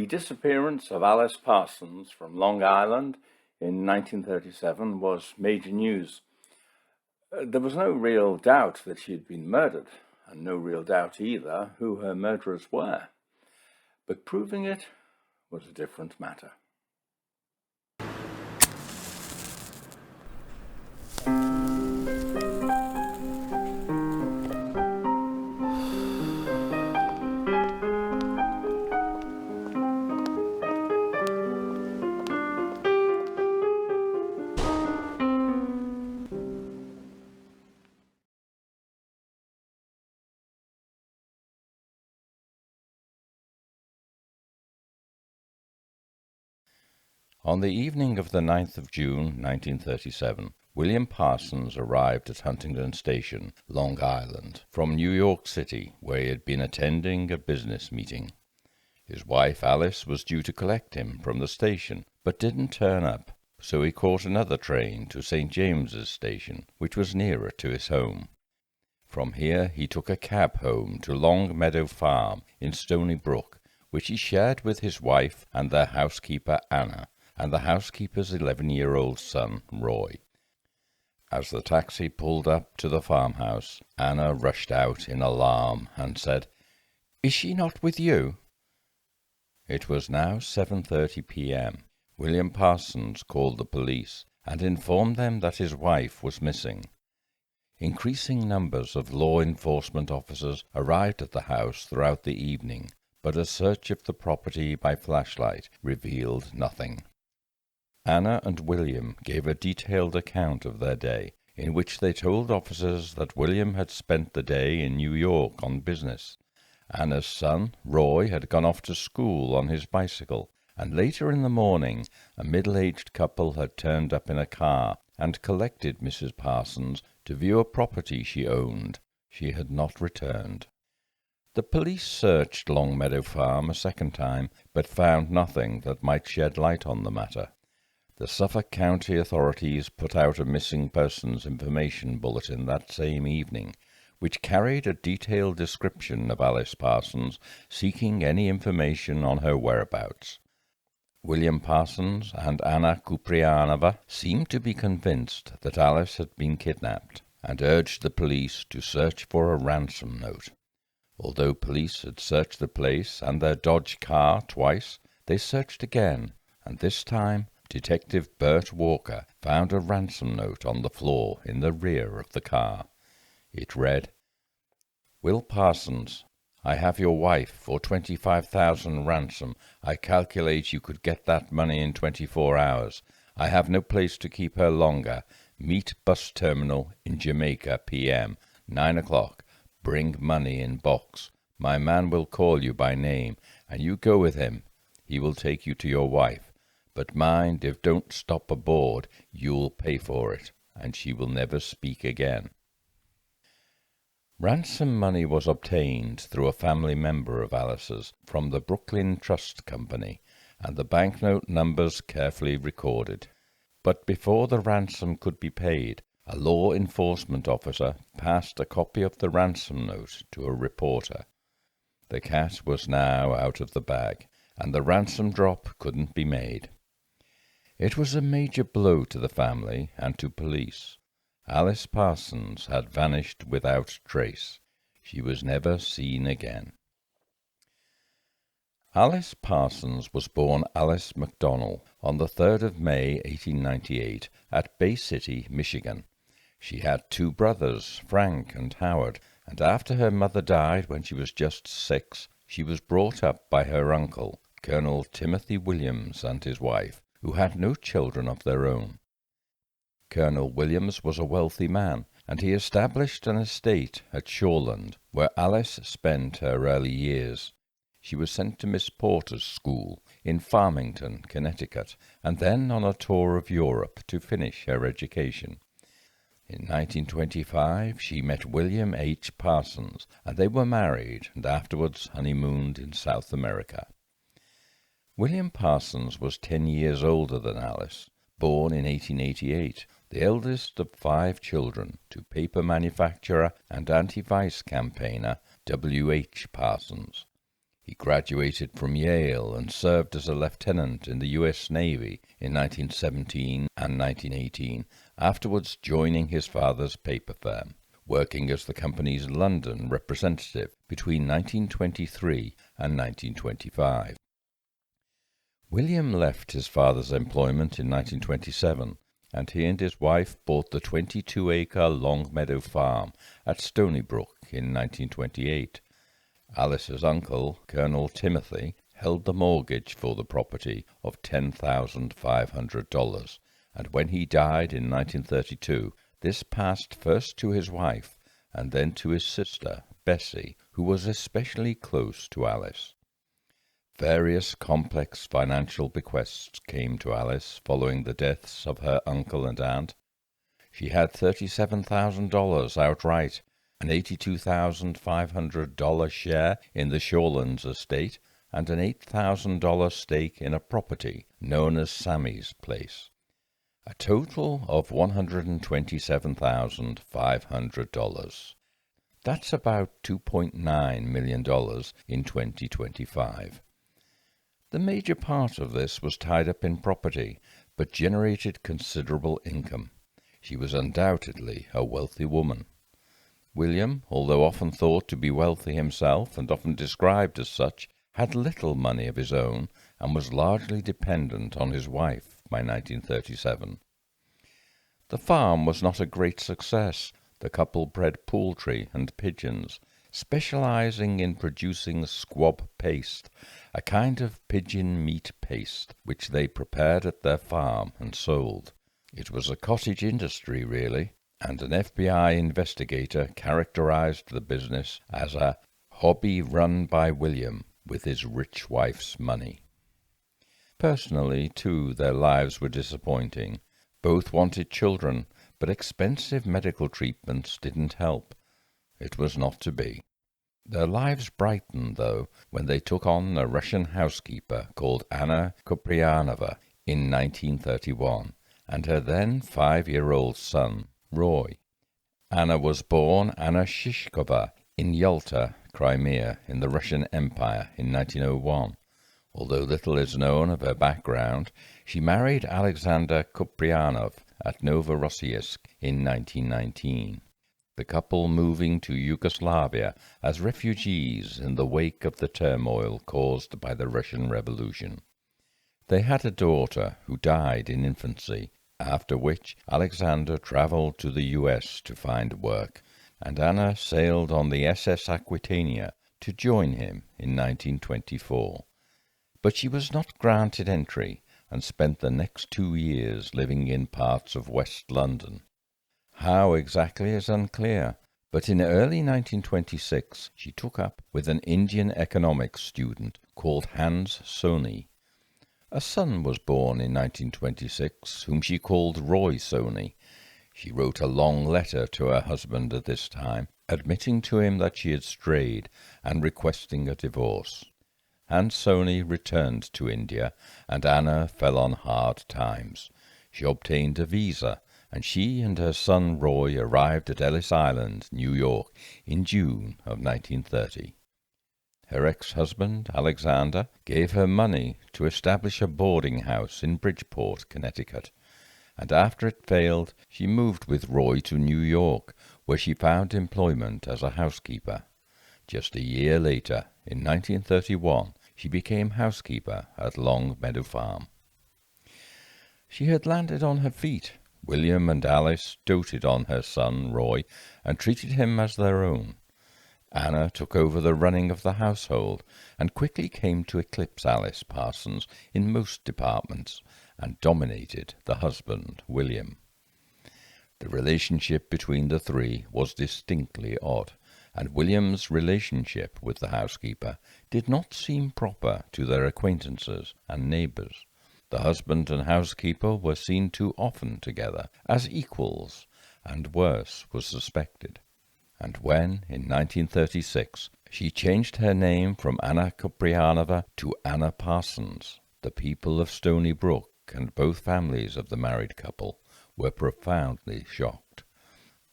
disappearance of Alice Parsons from Long Island in 1937 was major news. There was no real doubt that she had been murdered, and no real doubt either who her murderers were. But proving it was a different matter. On the evening of the 9th of June, 1937, William Parsons arrived at Huntingdon Station, Long Island, from New York City, where he had been attending a business meeting. His wife Alice was due to collect him from the station, but didn't turn up, so he caught another train to St. James's Station, which was nearer to his home. From here he took a cab home to Long Meadow Farm in Stony Brook, which he shared with his wife and their housekeeper Anna, and the housekeeper's 11-year-old son, Roy. As the taxi pulled up to the farmhouse, Anna rushed out in alarm and said, "Is she not with you?" It was now 7:30 p.m. William Parsons called the police and informed them that his wife was missing. Increasing numbers of law enforcement officers arrived at the house throughout the evening, but a search of the property by flashlight revealed nothing. Anna and William gave a detailed account of their day, in which they told officers that William had spent the day in New York on business. Anna's son, Roy, had gone off to school on his bicycle, and later in the morning a middle-aged couple had turned up in a car and collected Mrs. Parsons to view a property she owned. She had not returned. The police searched Long Meadow Farm a second time, but found nothing that might shed light on the matter. The Suffolk County authorities put out a missing persons information bulletin that same evening, which carried a detailed description of Alice Parsons, seeking any information on her whereabouts. William Parsons and Anna Kupryanova seemed to be convinced that Alice had been kidnapped, and urged the police to search for a ransom note. Although police had searched the place and their Dodge car twice, they searched again, and this time Detective Bert Walker found a ransom note on the floor in the rear of the car. It read, "Will Parsons, I have your wife for 25,000 ransom. I calculate you could get that money in 24 hours. I have no place to keep her longer. Meet bus terminal in Jamaica, p.m., 9 o'clock. Bring money in box. My man will call you by name, and you go with him. He will take you to your wife. But mind, if don't stop aboard, you'll pay for it, and she will never speak again." Ransom money was obtained through a family member of Alice's from the Brooklyn Trust Company, and the banknote numbers carefully recorded. But before the ransom could be paid, a law enforcement officer passed a copy of the ransom note to a reporter. The cat was now out of the bag, and the ransom drop couldn't be made. It was a major blow to the family and to police. Alice Parsons had vanished without trace. She was never seen again. Alice Parsons was born Alice MacDonald on the 3rd of May, 1898, at Bay City, Michigan. She had 2 brothers, Frank and Howard, and after her mother died when she was just 6, she was brought up by her uncle, Colonel Timothy Williams, and his wife, who had no children of their own. Colonel Williams was a wealthy man, and he established an estate at Shoreland, where Alice spent her early years. She was sent to Miss Porter's school in Farmington, Connecticut, and then on a tour of Europe to finish her education. In 1925 she met William H. Parsons, and they were married and afterwards honeymooned in South America. William Parsons was 10 years older than Alice, born in 1888, the eldest of 5 children, to paper manufacturer and anti-vice campaigner W. H. Parsons. He graduated from Yale and served as a lieutenant in the U.S. Navy in 1917 and 1918, afterwards joining his father's paper firm, working as the company's London representative between 1923 and 1925. William left his father's employment in 1927, and he and his wife bought the 22-acre Long Meadow Farm at Stony Brook in 1928. Alice's uncle, Colonel Timothy, held the mortgage for the property of $10,500, and when he died in 1932, this passed first to his wife and then to his sister, Bessie, who was especially close to Alice. Various complex financial bequests came to Alice following the deaths of her uncle and aunt. She had $37,000 outright, an $82,500 share in the Shorelands estate, and an $8,000 stake in a property known as Sammy's Place. A total of $127,500. That's about $2.9 million in 2025. The major part of this was tied up in property, but generated considerable income. She was undoubtedly a wealthy woman. William, although often thought to be wealthy himself and often described as such, had little money of his own and was largely dependent on his wife by 1937. The farm was not a great success. The couple bred poultry and pigeons, specializing in producing squab paste, a kind of pigeon meat paste, which they prepared at their farm and sold. It was a cottage industry, really, and an FBI investigator characterized the business as a hobby run by William with his rich wife's money. Personally, too, their lives were disappointing. Both wanted children, but expensive medical treatments didn't help. It was not to be. Their lives brightened, though, when they took on a Russian housekeeper called Anna Kupryanova in 1931, and her then 5-year-old son, Roy. Anna was born Anna Shishkova in Yalta, Crimea, in the Russian Empire in 1901. Although little is known of her background, she married Alexander Kupryanov at Novorossiysk in 1919. The couple moving to Yugoslavia as refugees in the wake of the turmoil caused by the Russian Revolution. They had a daughter who died in infancy, after which Alexander traveled to the U.S. to find work, and Anna sailed on the SS Aquitania to join him in 1924. But she was not granted entry and spent the next 2 years living in parts of West London. How exactly is unclear, but in early 1926 she took up with an Indian economics student called Hans Soni. A son was born in 1926 whom she called Roy Soni. She wrote a long letter to her husband at this time, admitting to him that she had strayed and requesting a divorce. Hans Soni returned to India, and Anna fell on hard times. She obtained a visa, and she and her son Roy arrived at Ellis Island, New York, in June of 1930. Her ex-husband, Alexander, gave her money to establish a boarding house in Bridgeport, Connecticut, and after it failed, she moved with Roy to New York, where she found employment as a housekeeper. Just a year later, in 1931, she became housekeeper at Long Meadow Farm. She had landed on her feet. William and Alice doted on her son, Roy, and treated him as their own. Anna took over the running of the household and quickly came to eclipse Alice Parsons in most departments and dominated the husband, William. The relationship between the three was distinctly odd, and William's relationship with the housekeeper did not seem proper to their acquaintances and neighbours. The husband and housekeeper were seen too often together, as equals, and worse was suspected. And when, in 1936, she changed her name from Anna Kupryanova to Anna Parsons, the people of Stony Brook and both families of the married couple were profoundly shocked.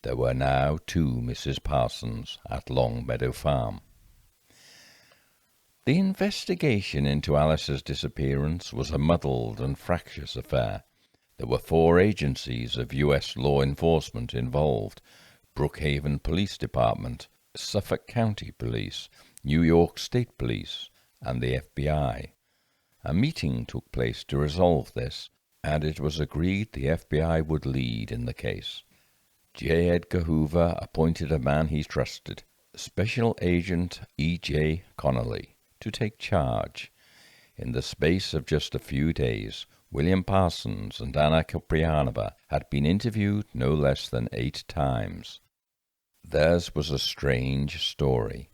There were now 2 Mrs Parsons at Long Meadow Farm. The investigation into Alice's disappearance was a muddled and fractious affair. There were 4 agencies of U.S. law enforcement involved: Brookhaven Police Department, Suffolk County Police, New York State Police, and the FBI. A meeting took place to resolve this, and it was agreed the FBI would lead in the case. J. Edgar Hoover appointed a man he trusted, Special Agent E.J. Connolly, to take charge. In the space of just a few days, William Parsons and Anna Kupryanova had been interviewed no less than 8 times. Theirs was a strange story.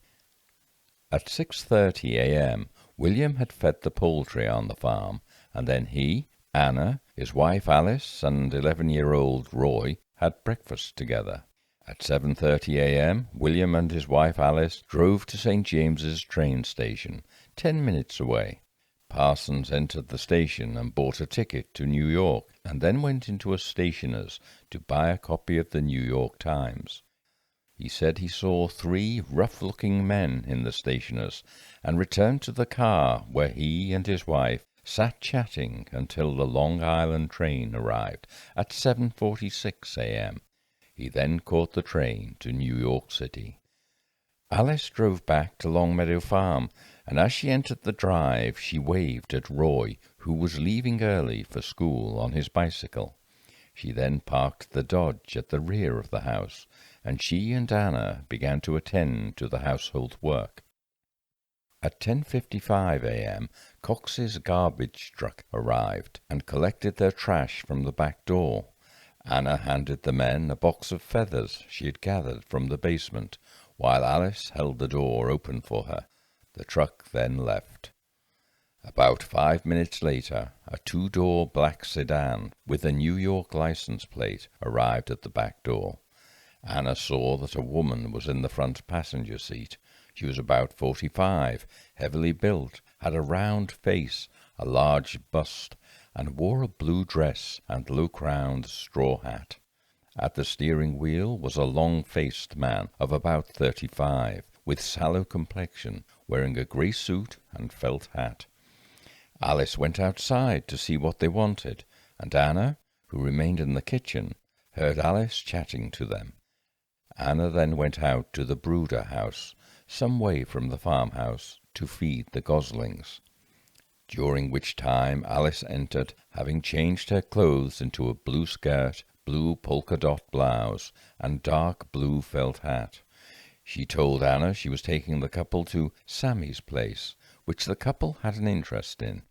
At 6:30 a.m., William had fed the poultry on the farm, and then he, Anna, his wife Alice, and 11-year-old Roy had breakfast together. At 7:30 a.m., William and his wife Alice drove to St. James's train station, 10 minutes away. Parsons entered the station and bought a ticket to New York, and then went into a stationer's to buy a copy of the New York Times. He said he saw 3 rough-looking men in the stationer's, and returned to the car where he and his wife sat chatting until the Long Island train arrived at 7:46 a.m. He then caught the train to New York City. Alice drove back to Long Meadow Farm, and as she entered the drive she waved at Roy, who was leaving early for school on his bicycle. She then parked the Dodge at the rear of the house, and she and Anna began to attend to the household work. At 10:55 a.m., Cox's garbage truck arrived and collected their trash from the back door. Anna handed the men a box of feathers she had gathered from the basement, while Alice held the door open for her. The truck then left. About 5 minutes later, a 2-door black sedan with a New York license plate arrived at the back door. Anna saw that a woman was in the front passenger seat. She was about 45, heavily built, had a round face, a large bust, and wore a blue dress and low-crowned straw hat. At the steering wheel was a long-faced man of about 35, with sallow complexion, wearing a grey suit and felt hat. Alice went outside to see what they wanted, and Anna, who remained in the kitchen, heard Alice chatting to them. Anna then went out to the brooder house, some way from the farmhouse, to feed the goslings, during which time Alice entered, having changed her clothes into a blue skirt, blue polka-dot blouse, and dark blue felt hat. She told Anna she was taking the couple to Sammy's place, which the couple had an interest in.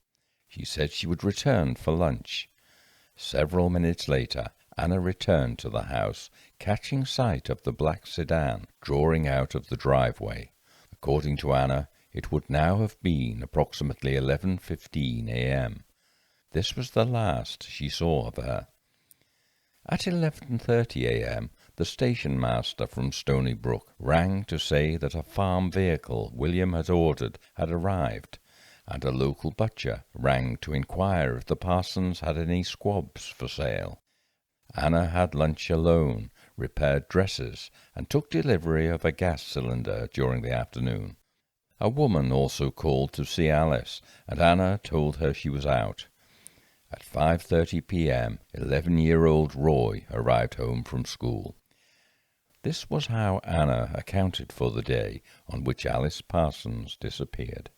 She said she would return for lunch. Several minutes later, Anna returned to the house, catching sight of the black sedan drawing out of the driveway. According to Anna, it would now have been approximately 11:15 a.m. This was the last she saw of her. At 11:30 a.m., the station master from Stony Brook rang to say that a farm vehicle William had ordered had arrived, and a local butcher rang to inquire if the Parsons had any squabs for sale. Anna had lunch alone, repaired dresses, and took delivery of a gas cylinder during the afternoon. A woman also called to see Alice, and Anna told her she was out. At 5:30 p.m., 11-year-old Roy arrived home from school. This was how Anna accounted for the day on which Alice Parsons disappeared.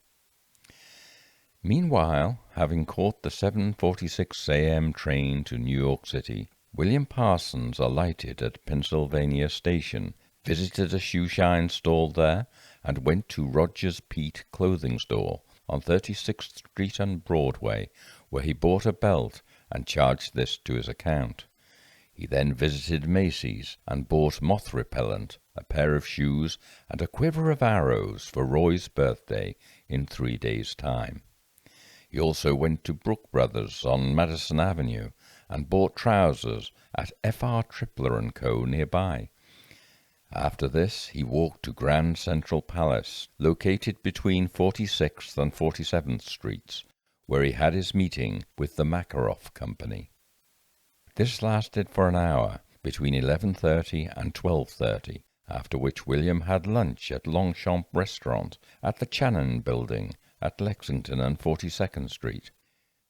Meanwhile, having caught the 7:46 a.m. train to New York City, William Parsons alighted at Pennsylvania Station, visited a shoeshine stall there, and went to Rogers Peet clothing store on 36th Street and Broadway, where he bought a belt and charged this to his account. He then visited Macy's and bought moth repellent, a pair of shoes, and a quiver of arrows for Roy's birthday in 3 days' time. He also went to Brook Brothers on Madison Avenue and bought trousers at F.R. Tripler & Co. nearby. After this, he walked to Grand Central Palace, located between 46th and 47th Streets, where he had his meeting with the Makarov Company. This lasted for an hour, between 11:30 and 12:30, after which William had lunch at Longchamp Restaurant at the Channon Building at Lexington and 42nd Street.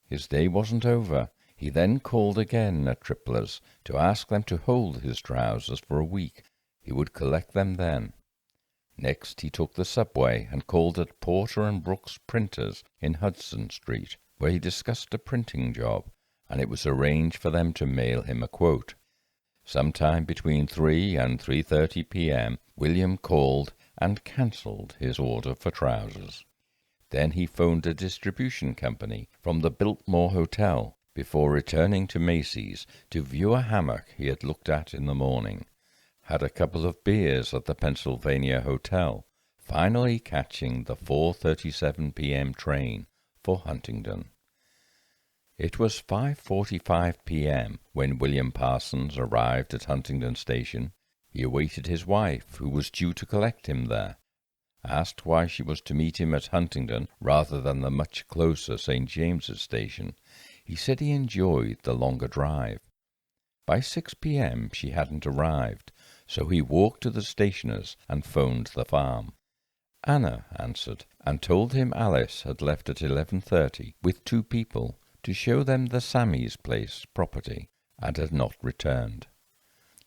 His day wasn't over. He then called again at Tripler's to ask them to hold his trousers for a week. He would collect them then. Next he took the subway and called at Porter and Brooks Printers in Hudson Street, where he discussed a printing job, and it was arranged for them to mail him a quote. Sometime between 3 and 3:30 p.m. William called and cancelled his order for trousers. Then he phoned a distribution company from the Biltmore Hotel before returning to Macy's to view a hammock he had looked at in the morning, had a couple of beers at the Pennsylvania Hotel, finally catching the 4:37 p.m. train for Huntingdon. It was 5:45 p.m. when William Parsons arrived at Huntingdon Station. He awaited his wife, who was due to collect him there. Asked why she was to meet him at Huntingdon rather than the much closer St. James's Station, he said he enjoyed the longer drive. By 6 p.m. she hadn't arrived, so he walked to the stationer's and phoned the farm. Anna answered and told him Alice had left at 11:30 with 2 people to show them the Sammy's Place property and had not returned.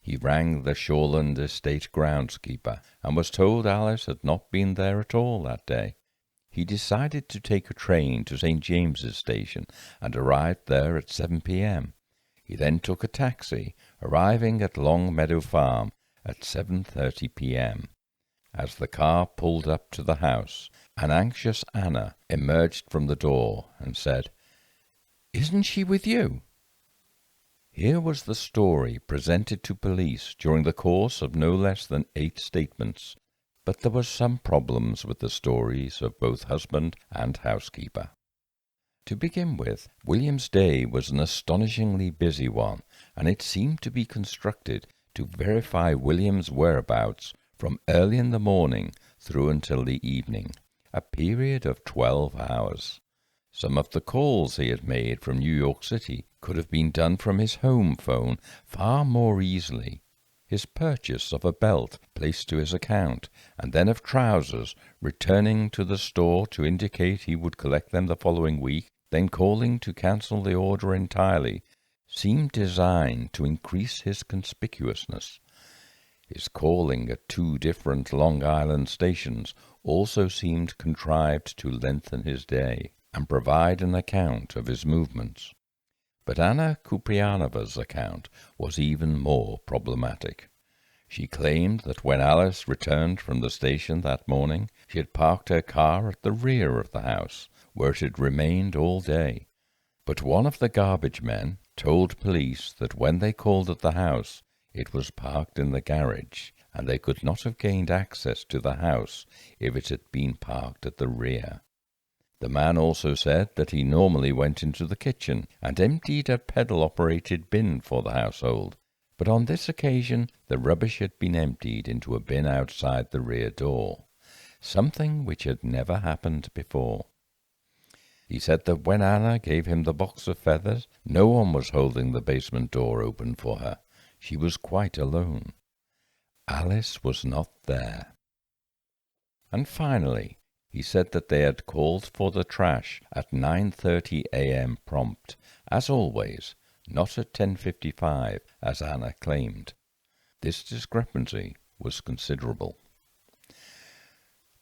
He rang the Shoreland estate groundskeeper and was told Alice had not been there at all that day. He decided to take a train to St. James's Station and arrived there at 7 p.m. He then took a taxi, arriving at Long Meadow Farm at 7:30 p.m. As the car pulled up to the house, an anxious Anna emerged from the door and said, "Isn't she with you?" Here was the story presented to police during the course of no less than 8 statements, but there were some problems with the stories of both husband and housekeeper. To begin with, William's day was an astonishingly busy one, and it seemed to be constructed to verify William's whereabouts from early in the morning through until the evening, a period of 12 hours. Some of the calls he had made from New York City could have been done from his home phone far more easily. His purchase of a belt placed to his account, and then of trousers, returning to the store to indicate he would collect them the following week, then calling to cancel the order entirely, seemed designed to increase his conspicuousness. His calling at 2 different Long Island stations also seemed contrived to lengthen his day and provide an account of his movements. But Anna Kupryanovva's account was even more problematic. She claimed that when Alice returned from the station that morning, she had parked her car at the rear of the house, where it had remained all day. But one of the garbage men told police that when they called at the house, it was parked in the garage, and they could not have gained access to the house if it had been parked at the rear. The man also said that he normally went into the kitchen and emptied a pedal-operated bin for the household, but on this occasion the rubbish had been emptied into a bin outside the rear door, something which had never happened before. He said that when Anna gave him the box of feathers, no one was holding the basement door open for her. She was quite alone. Alice was not there. And finally, he said that they had called for the trash at 9:30 a.m. prompt, as always, not at 10:55, as Anna claimed. This discrepancy was considerable.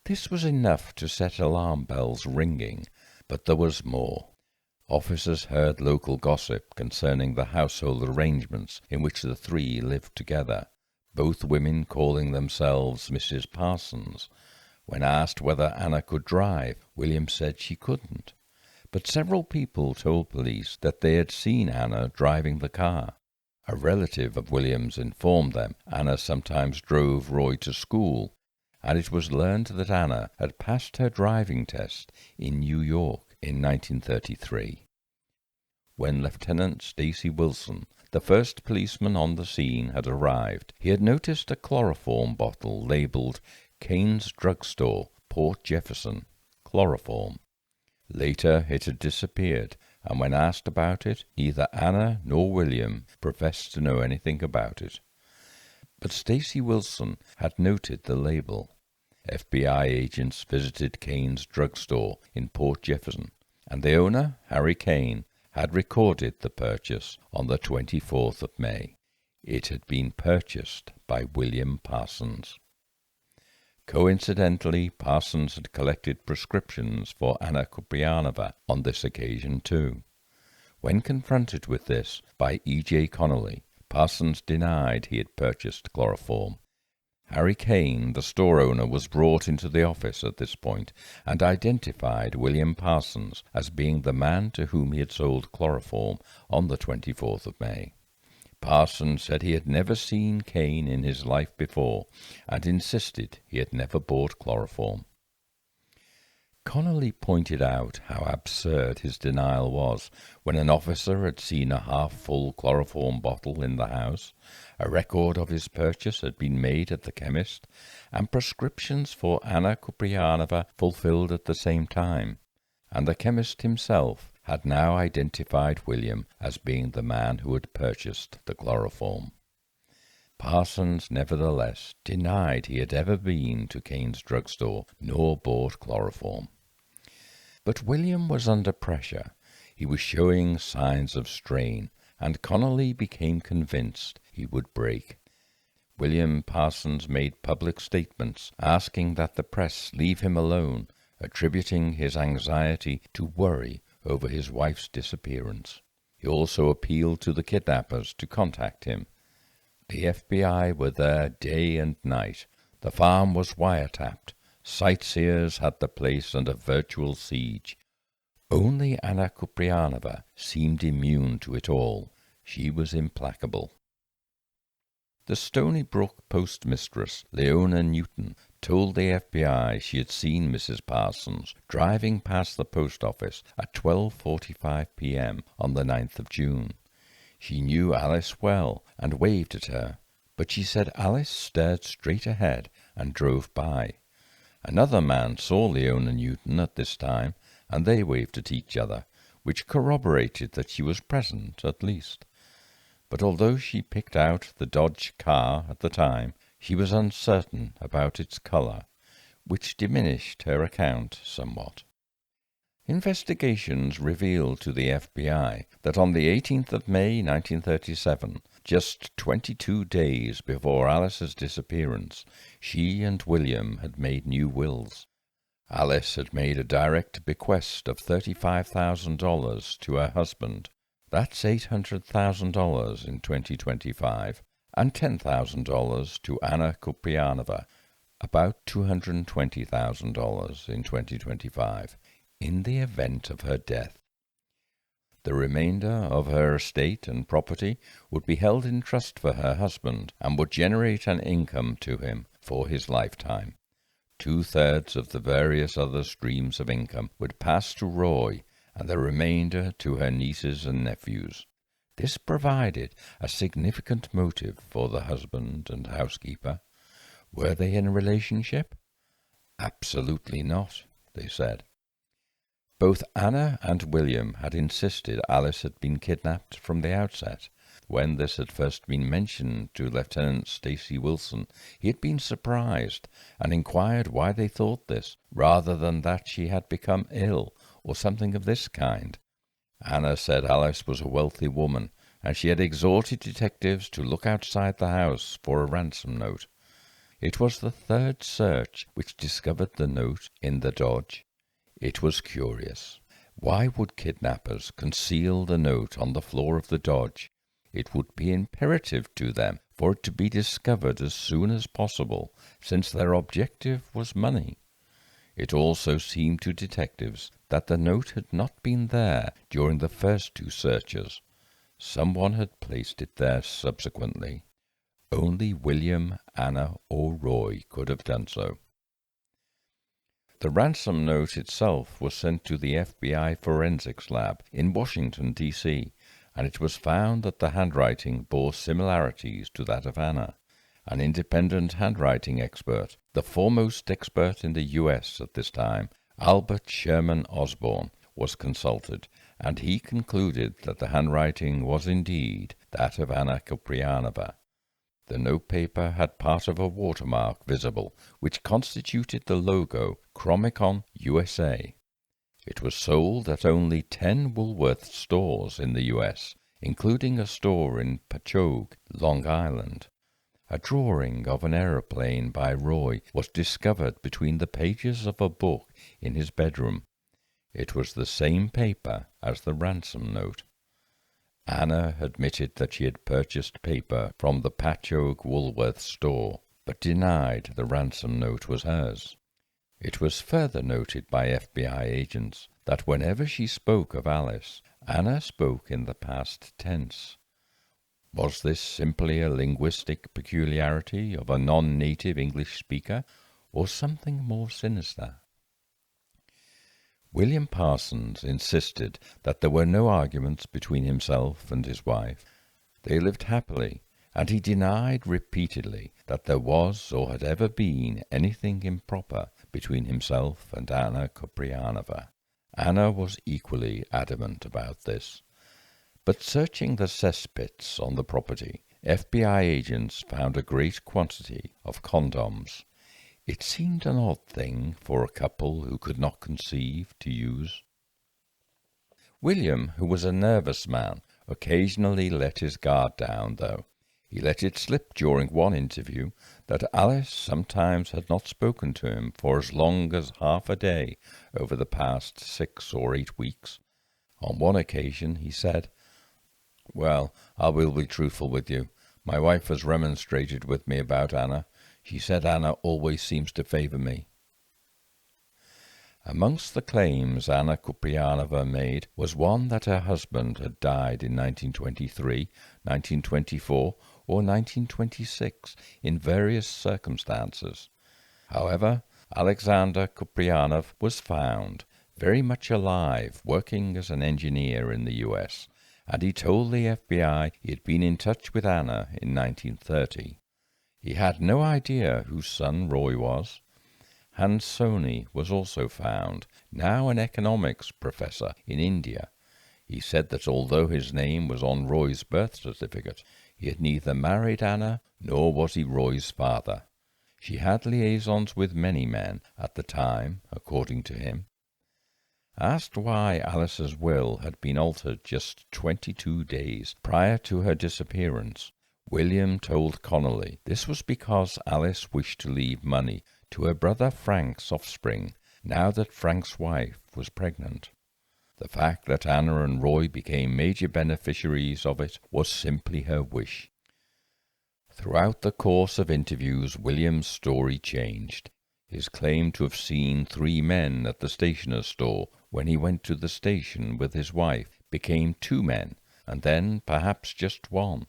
This was enough to set alarm bells ringing, but there was more. Officers heard local gossip concerning the household arrangements in which the 3 lived together, both women calling themselves Mrs Parsons. When asked whether Anna could drive, William said she couldn't. But several people told police that they had seen Anna driving the car. A relative of William's informed them Anna sometimes drove Roy to school, and it was learned that Anna had passed her driving test in New York in 1933. When Lieutenant Stacy Wilson, the first policeman on the scene, had arrived, he had noticed a chloroform bottle labeled Kane's Drugstore, Port Jefferson, chloroform. Later it had disappeared, and when asked about it, neither Anna nor William professed to know anything about it. But Stacy Wilson had noted the label. FBI agents visited Kane's drugstore in Port Jefferson, and the owner, Harry Kane, had recorded the purchase on the 24th of May. It had been purchased by William Parsons. Coincidentally, Parsons had collected prescriptions for Anna Kupryanova on this occasion too. When confronted with this by E.J. Connolly, Parsons denied he had purchased chloroform. Harry Kane, the store owner, was brought into the office at this point and identified William Parsons as being the man to whom he had sold chloroform on the 24th of May. Parsons said he had never seen Kane in his life before and insisted he had never bought chloroform. Connolly pointed out how absurd his denial was when an officer had seen a half-full chloroform bottle in the house, a record of his purchase had been made at the chemist, and prescriptions for Anna Kupryanova fulfilled at the same time, and the chemist himself had now identified William as being the man who had purchased the chloroform. Parsons nevertheless denied he had ever been to Kane's drugstore nor bought chloroform. But William was under pressure. He was showing signs of strain, and Connolly became convinced he would break. William Parsons made public statements asking that the press leave him alone, attributing his anxiety to worry over his wife's disappearance. He also appealed to the kidnappers to contact him. The FBI were there day and night. The farm was wiretapped. Sightseers had the place under virtual siege. Only Anna Kupryanova seemed immune to it all. She was implacable. The Stony Brook postmistress, Leona Newton, told the FBI she had seen Mrs. Parsons driving past the post office at 12:45 p.m. on the 9th of June. She knew Alice well and waved at her, but she said Alice stared straight ahead and drove by. Another man saw Leona Newton at this time, and they waved at each other, which corroborated that she was present at least. But although she picked out the Dodge car at the time, she was uncertain about its color, which diminished her account somewhat. Investigations revealed to the FBI that on the 18th of May 1937, just 22 days before Alice's disappearance, she and William had made new wills. Alice had made a direct bequest of $35,000 to her husband. That's $800,000 in 2025, and $10,000 to Anna Kupryanova, about $220,000 in 2025, in the event of her death. The remainder of her estate and property would be held in trust for her husband and would generate an income to him for his lifetime. 2/3 of the various other streams of income would pass to Roy, and the remainder to her nieces and nephews. This provided a significant motive for the husband and housekeeper. Were they in a relationship? Absolutely not, they said. Both Anna and William had insisted Alice had been kidnapped from the outset. When this had first been mentioned to Lieutenant Stacy Wilson, he had been surprised and inquired why they thought this, rather than that she had become ill or something of this kind. Anna said Alice was a wealthy woman, and she had exhorted detectives to look outside the house for a ransom note. It was the third search which discovered the note in the Dodge. It was curious. Why would kidnappers conceal the note on the floor of the Dodge? It would be imperative to them for it to be discovered as soon as possible, since their objective was money. It also seemed to detectives that the note had not been there during the first two searches. Someone had placed it there subsequently. Only William, Anna, or Roy could have done so. The ransom note itself was sent to the FBI Forensics Lab in Washington, D.C., and it was found that the handwriting bore similarities to that of Anna. An independent handwriting expert, the foremost expert in the U.S. at this time, Albert Sherman Osborne, was consulted, and he concluded that the handwriting was indeed that of Anna Kupryanova. The notepaper had part of a watermark visible, which constituted the logo Chromicon USA. It was sold at only 10 Woolworth stores in the U.S., including a store in Patchogue, Long Island. A drawing of an aeroplane by Roy was discovered between the pages of a book in his bedroom. It was the same paper as the ransom note. Anna admitted that she had purchased paper from the Patchogue Woolworth store, but denied the ransom note was hers. It was further noted by FBI agents that whenever she spoke of Alice, Anna spoke in the past tense. Was this simply a linguistic peculiarity of a non-native English speaker, or something more sinister? William Parsons insisted that there were no arguments between himself and his wife. They lived happily, and he denied repeatedly that there was or had ever been anything improper between himself and Anna Kupryanova. Anna was equally adamant about this. But searching the cesspits on the property, FBI agents found a great quantity of condoms. It seemed an odd thing for a couple who could not conceive to use. William, who was a nervous man, occasionally let his guard down, though. He let it slip during one interview that Alice sometimes had not spoken to him for as long as half a day over the past 6 or 8 weeks. On one occasion he said, "Well, I will be truthful with you. My wife has remonstrated with me about Anna. She said Anna always seems to favour me." Amongst the claims Anna Kupryanova made was one that her husband had died in 1923, 1924, or 1926 in various circumstances. However, Alexander Kupryanov was found, very much alive, working as an engineer in the U.S., and he told the FBI he had been in touch with Anna in 1930. He had no idea whose son Roy was. Hans Sony was also found, now an economics professor in India. He said that although his name was on Roy's birth certificate, he had neither married Anna nor was he Roy's father. She had liaisons with many men at the time, according to him. Asked why Alice's will had been altered just 22 days prior to her disappearance, William told Connolly this was because Alice wished to leave money to her brother Frank's offspring, now that Frank's wife was pregnant. The fact that Anna and Roy became major beneficiaries of it was simply her wish. Throughout the course of interviews, William's story changed. His claim to have seen 3 men at the stationer's store when he went to the station with his wife became 2 men, and then perhaps just 1.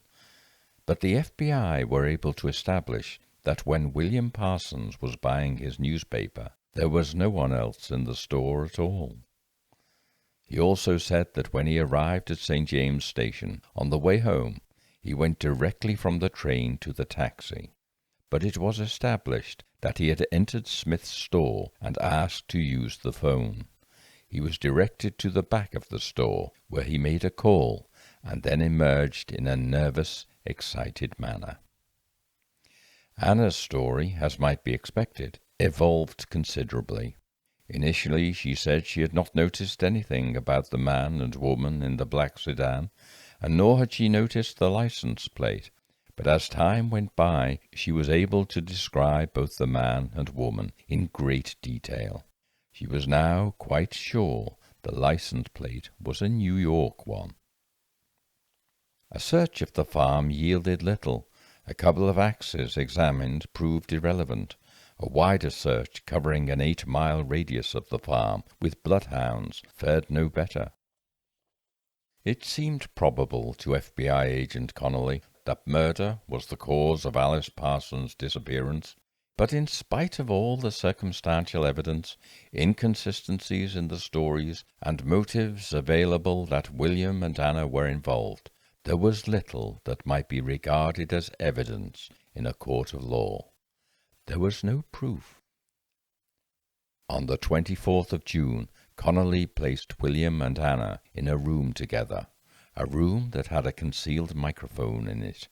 But the FBI were able to establish that when William Parsons was buying his newspaper, there was no one else in the store at all. He also said that when he arrived at St. James Station, on the way home, he went directly from the train to the taxi. But it was established that he had entered Smith's store and asked to use the phone. He was directed to the back of the store, where he made a call, and then emerged in a nervous, excited manner. Anna's story, as might be expected, evolved considerably. Initially, she said she had not noticed anything about the man and woman in the black sedan, and nor had she noticed the license plate. But as time went by, she was able to describe both the man and woman in great detail. She was now quite sure the license plate was a New York one. A search of the farm yielded little. A couple of axes examined proved irrelevant. A wider search covering an 8-mile radius of the farm with bloodhounds fared no better. It seemed probable to FBI agent Connolly that murder was the cause of Alice Parsons' disappearance, but in spite of all the circumstantial evidence, inconsistencies in the stories, and motives available that William and Anna were involved, there was little that might be regarded as evidence in a court of law. There was no proof. On the 24th of June, Connolly placed William and Anna in a room together, a room that had a concealed microphone in it.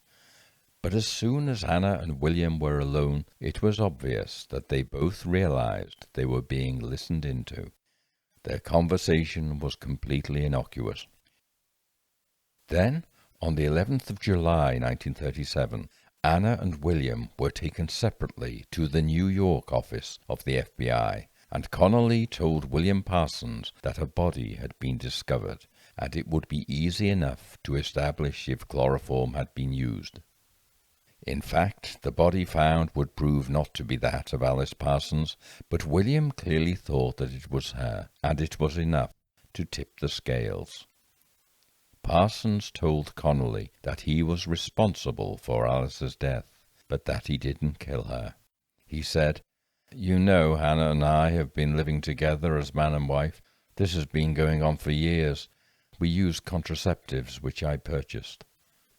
But as soon as Anna and William were alone, it was obvious that they both realized they were being listened into. Their conversation was completely innocuous. Then, on the 11th of July, 1937, Anna and William were taken separately to the New York office of the FBI, and Connolly told William Parsons that a body had been discovered, and it would be easy enough to establish if chloroform had been used. In fact, the body found would prove not to be that of Alice Parsons, but William clearly thought that it was her, and it was enough to tip the scales. Parsons told Connolly that he was responsible for Alice's death, but that he didn't kill her. He said, "You know, Hannah and I have been living together as man and wife. This has been going on for years. We used contraceptives which I purchased."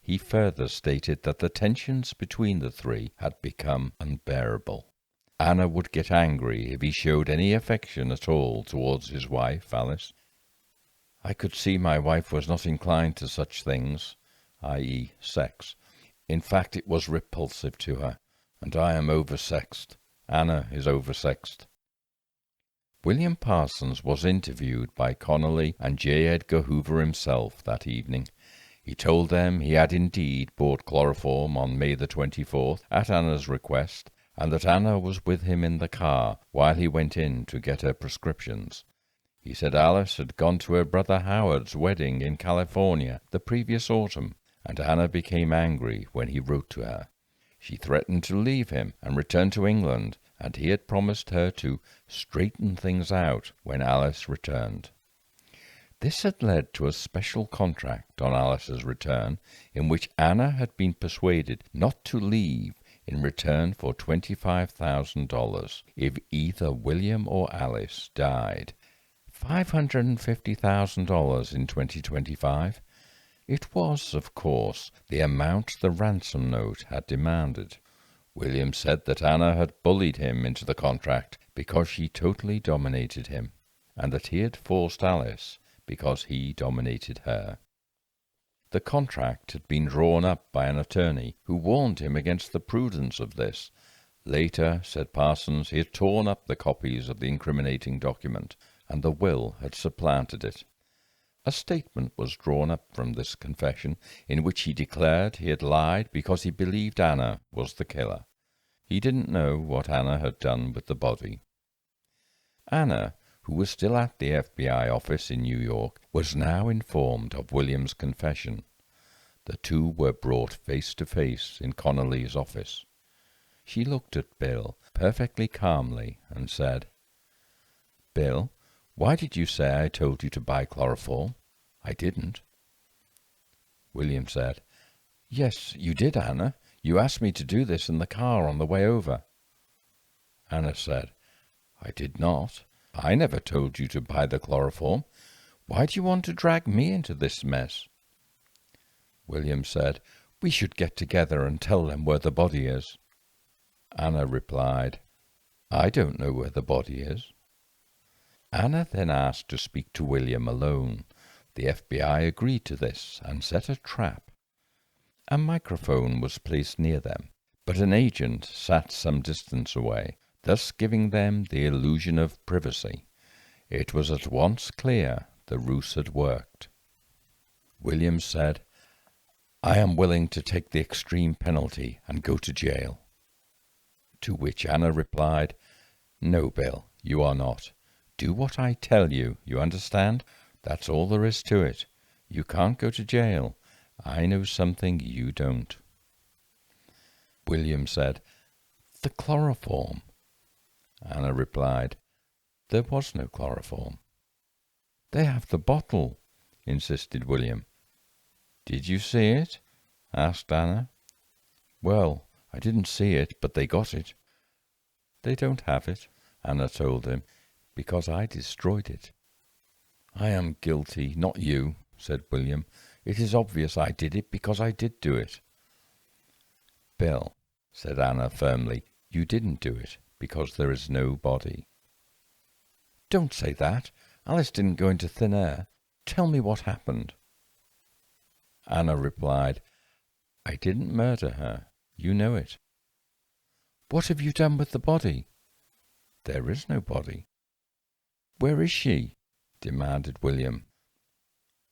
He further stated that the tensions between the three had become unbearable. Anna would get angry if he showed any affection at all towards his wife, Alice. "I could see my wife was not inclined to such things, i.e. sex. In fact, it was repulsive to her, and I am oversexed. Anna is oversexed." William Parsons was interviewed by Connolly and J. Edgar Hoover himself that evening. He told them he had indeed bought chloroform on May the 24th at Anna's request, and that Anna was with him in the car while he went in to get her prescriptions. He said Alice had gone to her brother Howard's wedding in California the previous autumn, and Anna became angry when he wrote to her. She threatened to leave him and return to England, and he had promised her to straighten things out when Alice returned. This had led to a special contract on Alice's return, in which Anna had been persuaded not to leave in return for $25,000 if either William or Alice died. $550,000 in 2025. It was, of course, the amount the ransom note had demanded. William said that Anna had bullied him into the contract because she totally dominated him, and that he had forced Alice because he dominated her. The contract had been drawn up by an attorney who warned him against the prudence of this. Later, said Parsons, he had torn up the copies of the incriminating document, and the will had supplanted it. A statement was drawn up from this confession, in which he declared he had lied because he believed Anna was the killer. He didn't know what Anna had done with the body. Anna, who was still at the FBI office in New York, was now informed of William's confession. The two were brought face to face in Connolly's office. She looked at Bill perfectly calmly and said, "Bill, why did you say I told you to buy chloroform? I didn't." William said, "Yes, you did, Anna. You asked me to do this in the car on the way over." Anna said, "I did not. I never told you to buy the chloroform. Why do you want to drag me into this mess?" William said, "We should get together and tell them where the body is." Anna replied, "I don't know where the body is." Anna then asked to speak to William alone. The FBI agreed to this and set a trap. A microphone was placed near them, but an agent sat some distance away, thus giving them the illusion of privacy. It was at once clear the ruse had worked. William said, "I am willing to take the extreme penalty and go to jail." To which Anna replied, "No, Bill, you are not. Do what I tell you, you understand? That's all there is to it. You can't go to jail. I know something you don't." William said, "The chloroform." Anna replied, "There was no chloroform." "They have the bottle," insisted William. "Did you see it?" asked Anna. "Well, I didn't see it, but they got it." "They don't have it," Anna told him, "because I destroyed it." "I am guilty, not you," said William. "It is obvious I did it because I did do it." "Bill," said Anna firmly, "you didn't do it because there is no body." "Don't say that. Alice didn't go into thin air. Tell me what happened." Anna replied, "I didn't murder her. You know it. What have you done with the body? There is no body. Where is she? Demanded William.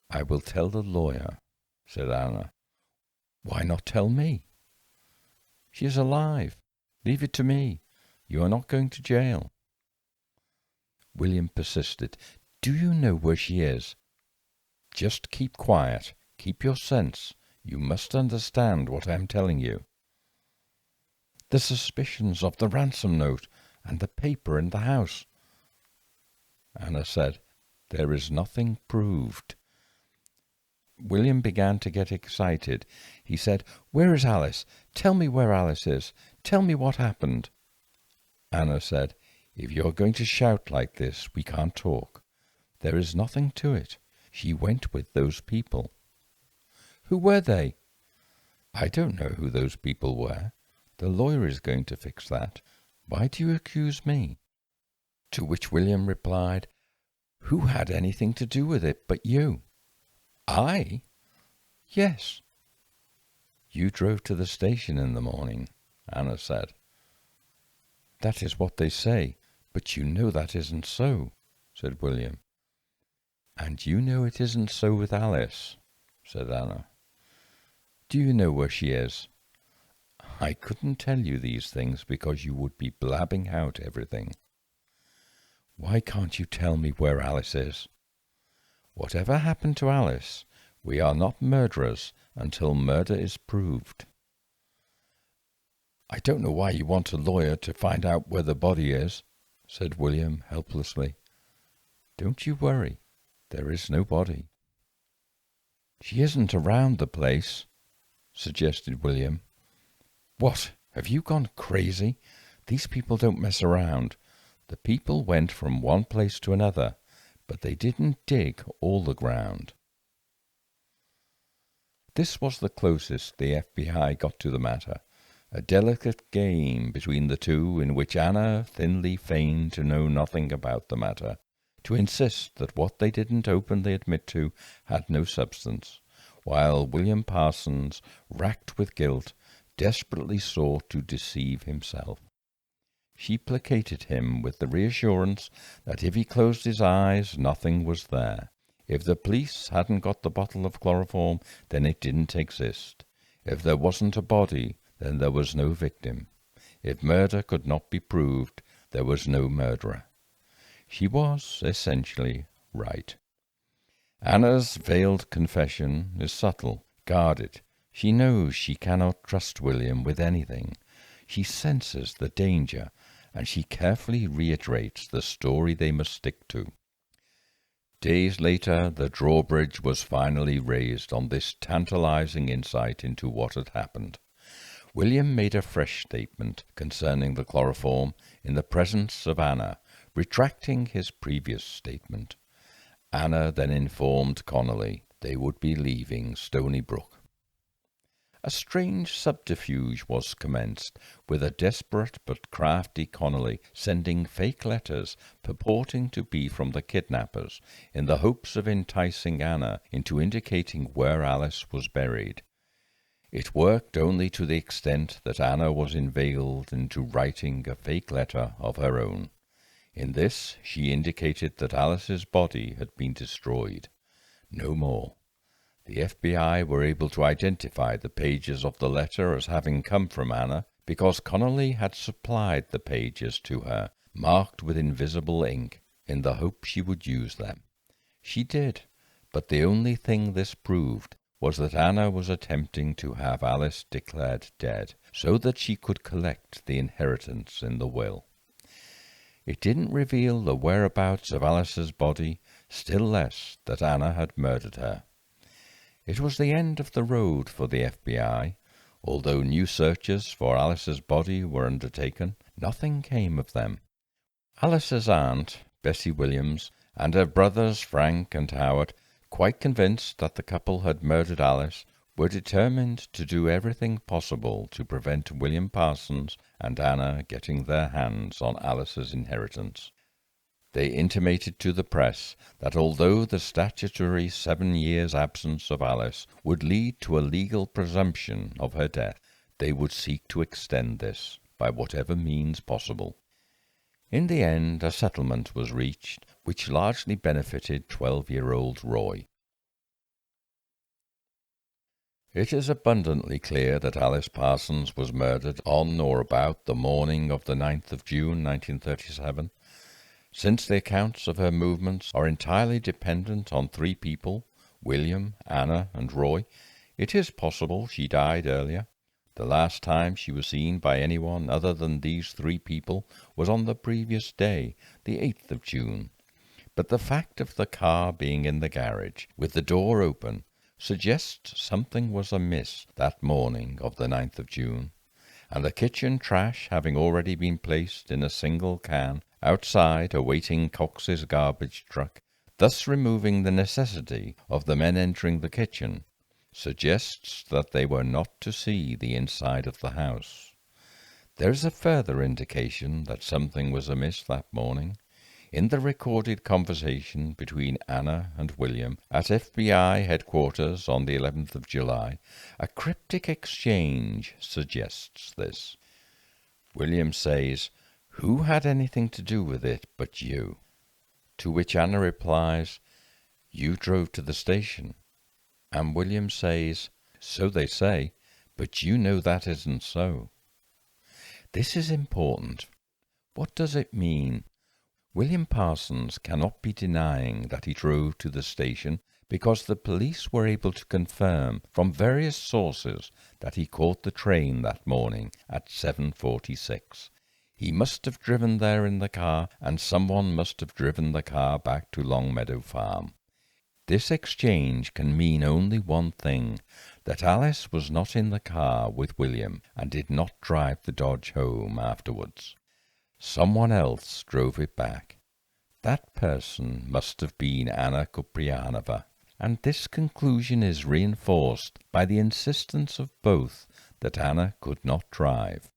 I will tell the lawyer, said Anna. Why not tell me? She is alive. Leave it to me. You are not going to jail. William persisted. Do you know where she is? Just keep quiet. Keep your sense. You must understand what I am telling you. The suspicions of the ransom note and the paper in the house. Anna said, there is nothing proved. William began to get excited. He said, Where is Alice? Tell me where Alice is. Tell me what happened. Anna said, If you're going to shout like this, we can't talk. There is nothing to it. She went with those people. Who were they? I don't know who those people were. The lawyer is going to fix that. Why do you accuse me? To which William replied, Who had anything to do with it but you? I? Yes. You drove to the station in the morning, Anna said. That is what they say, but you know that isn't so, said William. And you know it isn't so with Alice, said Anna. Do you know where she is? I couldn't tell you these things because you would be blabbing out everything. Why can't you tell me where Alice is? Whatever happened to Alice, we are not murderers until murder is proved. I don't know why you want a lawyer to find out where the body is, said William helplessly. Don't you worry. There is no body. She isn't around the place, suggested William. What? Have you gone crazy? These people don't mess around. The people went from one place to another, but they didn't dig all the ground. This was the closest the FBI got to the matter, a delicate game between the two in which Anna thinly feigned to know nothing about the matter, to insist that what they didn't openly admit to had no substance, while William Parsons, racked with guilt, desperately sought to deceive himself. She placated him with the reassurance that if he closed his eyes, nothing was there. If the police hadn't got the bottle of chloroform, then it didn't exist. If there wasn't a body, then there was no victim. If murder could not be proved, there was no murderer. She was, essentially, right. Anna's veiled confession is subtle, guarded. She knows she cannot trust William with anything. She senses the danger, and she carefully reiterates the story they must stick to. Days later, the drawbridge was finally raised on this tantalizing insight into what had happened. William made a fresh statement concerning the chloroform in the presence of Anna, retracting his previous statement. Anna then informed Connolly they would be leaving Stony Brook. A strange subterfuge was commenced, with a desperate but crafty Connolly sending fake letters purporting to be from the kidnappers, in the hopes of enticing Anna into indicating where Alice was buried. It worked only to the extent that Anna was inveigled into writing a fake letter of her own. In this she indicated that Alice's body had been destroyed. No more. The FBI were able to identify the pages of the letter as having come from Anna because Connolly had supplied the pages to her, marked with invisible ink, in the hope she would use them. She did, but the only thing this proved was that Anna was attempting to have Alice declared dead, so that she could collect the inheritance in the will. It didn't reveal the whereabouts of Alice's body, still less that Anna had murdered her. It was the end of the road for the FBI. Although new searches for Alice's body were undertaken, nothing came of them. Alice's aunt, Bessie Williams, and her brothers Frank and Howard, quite convinced that the couple had murdered Alice, were determined to do everything possible to prevent William Parsons and Anna getting their hands on Alice's inheritance. They intimated to the press that although the statutory 7 years' absence of Alice would lead to a legal presumption of her death, they would seek to extend this by whatever means possible. In the end, a settlement was reached which largely benefited 12-year-old Roy. It is abundantly clear that Alice Parsons was murdered on or about the morning of the 9th of June 1937. Since the accounts of her movements are entirely dependent on 3 people, William, Anna, and Roy, it is possible she died earlier. The last time she was seen by anyone other than these 3 people was on the previous day, the 8th of June. But the fact of the car being in the garage, with the door open, suggests something was amiss that morning of the 9th of June, and the kitchen trash having already been placed in a single can outside awaiting Cox's garbage truck, thus removing the necessity of the men entering the kitchen, suggests that they were not to see the inside of the house. There is a further indication that something was amiss that morning. In the recorded conversation between Anna and William at FBI headquarters on the 11th of July, a cryptic exchange suggests this. William says, "Who had anything to do with it but you?" To which Anna replies, "You drove to the station." And William says, "So they say, but you know that isn't so." This is important. What does it mean? William Parsons cannot be denying that he drove to the station because the police were able to confirm from various sources that he caught the train that morning at 7:46. He must have driven there in the car, and someone must have driven the car back to Meadow Farm. This exchange can mean only one thing, that Alice was not in the car with William and did not drive the Dodge home afterwards. Someone else drove it back. That person must have been Anna Kupryanova, and this conclusion is reinforced by the insistence of both that Anna could not drive.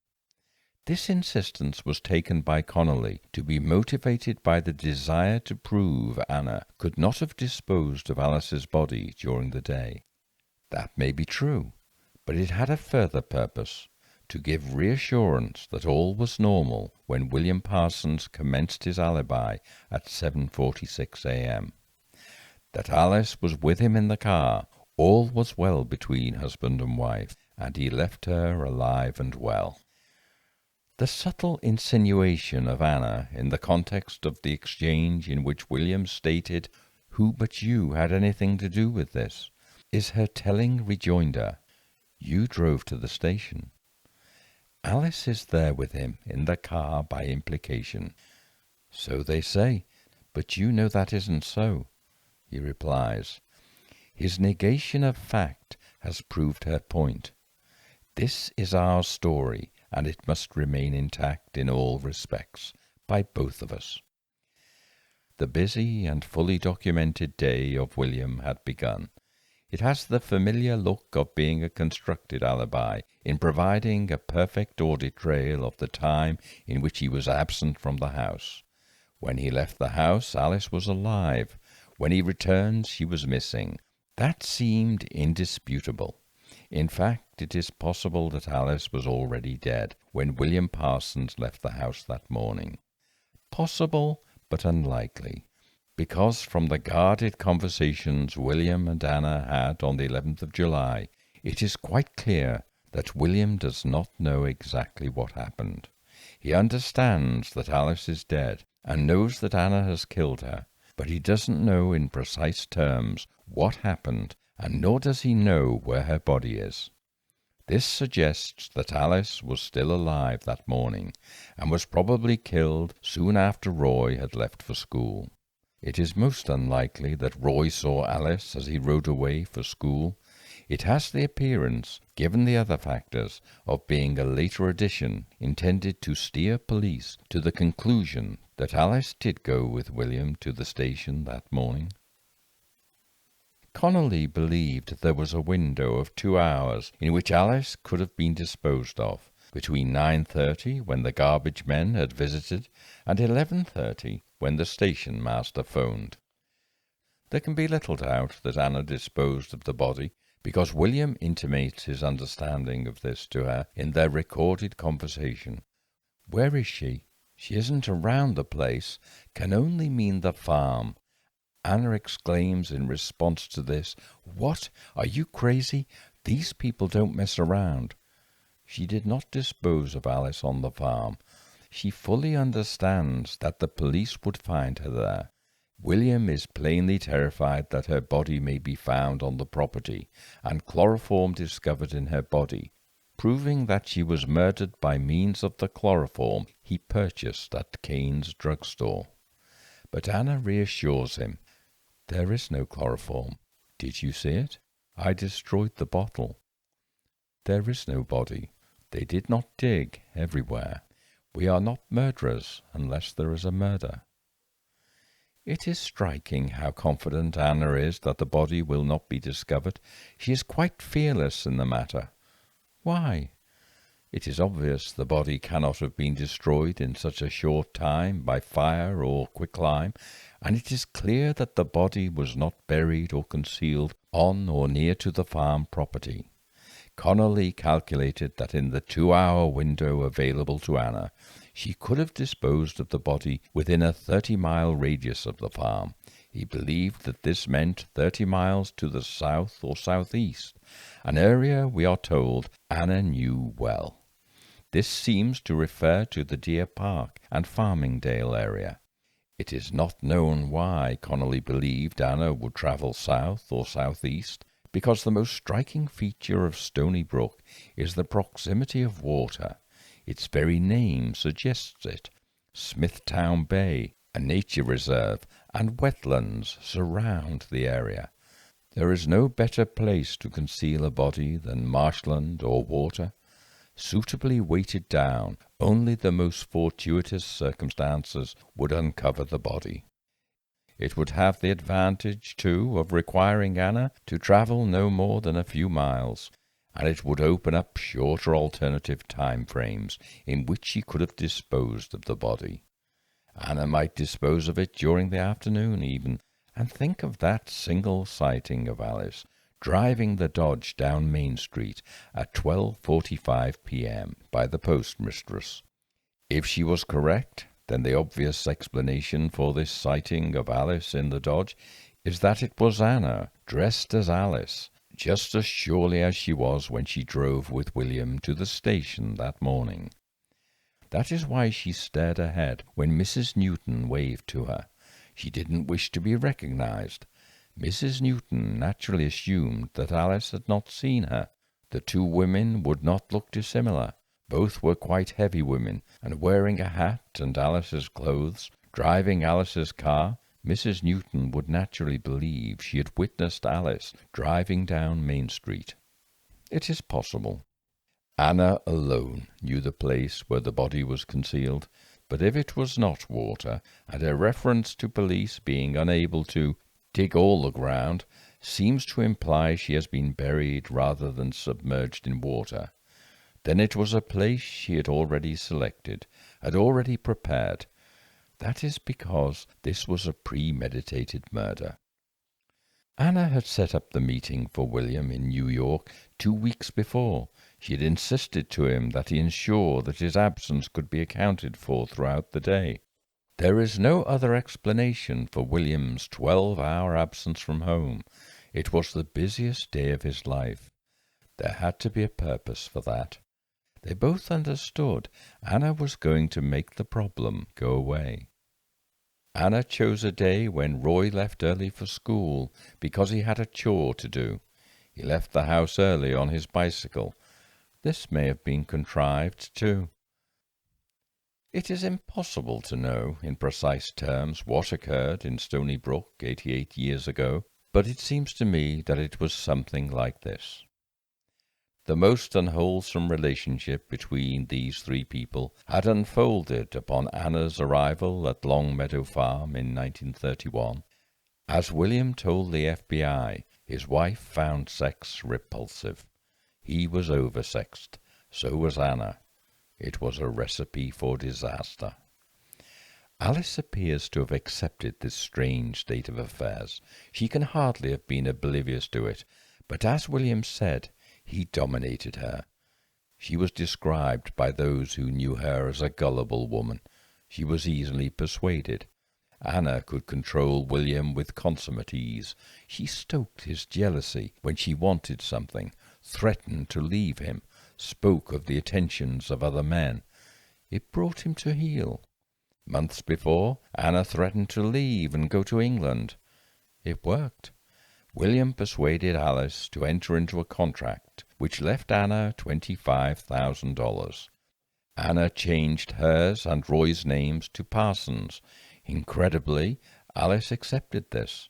This insistence was taken by Connolly to be motivated by the desire to prove Anna could not have disposed of Alice's body during the day. That may be true, but it had a further purpose, to give reassurance that all was normal when William Parsons commenced his alibi at 7:46 a.m. That Alice was with him in the car, all was well between husband and wife, and he left her alive and well. The subtle insinuation of Anna in the context of the exchange in which William stated, "Who but you had anything to do with this?" is her telling rejoinder, "You drove to the station." Alice is there with him in the car by implication. "So they say, but you know that isn't so," he replies. His negation of fact has proved her point. This is our story, and it must remain intact in all respects, by both of us. The busy and fully documented day of William had begun. It has the familiar look of being a constructed alibi in providing a perfect audit trail of the time in which he was absent from the house. When he left the house, Alice was alive. When he returned, she was missing. That seemed indisputable. In fact, it is possible that Alice was already dead when William Parsons left the house that morning. Possible, but unlikely, because from the guarded conversations William and Anna had on the 11th of July, it is quite clear that William does not know exactly what happened. He understands that Alice is dead and knows that Anna has killed her, but he doesn't know in precise terms what happened, and nor does he know where her body is. This suggests that Alice was still alive that morning, and was probably killed soon after Roy had left for school. It is most unlikely that Roy saw Alice as he rode away for school. It has the appearance, given the other factors, of being a later addition intended to steer police to the conclusion that Alice did go with William to the station that morning. Connolly believed there was a window of 2 hours in which Alice could have been disposed of, between 9:30, when the garbage men had visited, and 11:30, when the station master phoned. There can be little doubt that Anna disposed of the body because William intimates his understanding of this to her in their recorded conversation. "Where is she? She isn't around the place," can only mean the farm. Anna exclaims in response to this, "What? Are you crazy? These people don't mess around." She did not dispose of Alice on the farm. She fully understands that the police would find her there. William is plainly terrified that her body may be found on the property, and chloroform discovered in her body, proving that she was murdered by means of the chloroform he purchased at Kane's drugstore. But Anna reassures him, "There is no chloroform. Did you see it? I destroyed the bottle. There is no body. They did not dig everywhere. We are not murderers unless there is a murder." It is striking how confident Anna is that the body will not be discovered. She is quite fearless in the matter. Why? It is obvious the body cannot have been destroyed in such a short time by fire or quicklime, and it is clear that the body was not buried or concealed on or near to the farm property. Connolly calculated that in the 2-hour window available to Anna, she could have disposed of the body within a 30-mile radius of the farm. He believed that this meant 30 miles to the south or southeast, an area, we are told, Anna knew well. This seems to refer to the Deer Park and Farmingdale area. It is not known why Connolly believed Anna would travel south or southeast, because the most striking feature of Stony Brook is the proximity of water. Its very name suggests it. Smithtown Bay, a nature reserve, and wetlands surround the area. There is no better place to conceal a body than marshland or water. Suitably weighted down, only the most fortuitous circumstances would uncover the body. It would have the advantage, too, of requiring Anna to travel no more than a few miles, and it would open up shorter alternative time frames in which she could have disposed of the body. Anna might dispose of it during the afternoon even, and think of that single sighting of Alice driving the Dodge down Main Street at 12:45 p.m. by the postmistress. If she was correct, then the obvious explanation for this sighting of Alice in the Dodge is that it was Anna, dressed as Alice, just as surely as she was when she drove with William to the station that morning. That is why she stared ahead when Mrs. Newton waved to her. She didn't wish to be recognized. Mrs. Newton naturally assumed that Alice had not seen her. The two women would not look dissimilar. Both were quite heavy women, and wearing a hat and Alice's clothes, driving Alice's car. Mrs. Newton would naturally believe she had witnessed Alice driving down Main Street. It is possible. Anna alone knew the place where the body was concealed, but if it was not water, and a reference to police being unable to dig all the ground seems to imply she has been buried rather than submerged in water, then it was a place she had already selected, had already prepared. That is because this was a premeditated murder. Anna had set up the meeting for William in New York 2 weeks before. She had insisted to him that he ensure that his absence could be accounted for throughout the day. There is no other explanation for William's 12-hour absence from home. It was the busiest day of his life. There had to be a purpose for that. They both understood Anna was going to make the problem go away. Anna chose a day when Roy left early for school because he had a chore to do. He left the house early on his bicycle. This may have been contrived, too. It is impossible to know in precise terms what occurred in Stony Brook 88 years ago, but it seems to me that it was something like this. The most unwholesome relationship between these three people had unfolded upon Anna's arrival at Long Meadow Farm in 1931. As William told the FBI, his wife found sex repulsive. He was oversexed. So was Anna. It was a recipe for disaster. Alice appears to have accepted this strange state of affairs. She can hardly have been oblivious to it, But as William said, he dominated her. She was described by those who knew her as a gullible woman. She was easily persuaded. Anna could control William with consummate ease. She stoked his jealousy when she wanted something, threatened to leave him, spoke of the attentions of other men. It brought him to heel. Months before, Anna threatened to leave and go to England. It worked. William persuaded Alice to enter into a contract which left Anna $25,000. Anna changed hers and Roy's names to Parsons. Incredibly, Alice accepted this.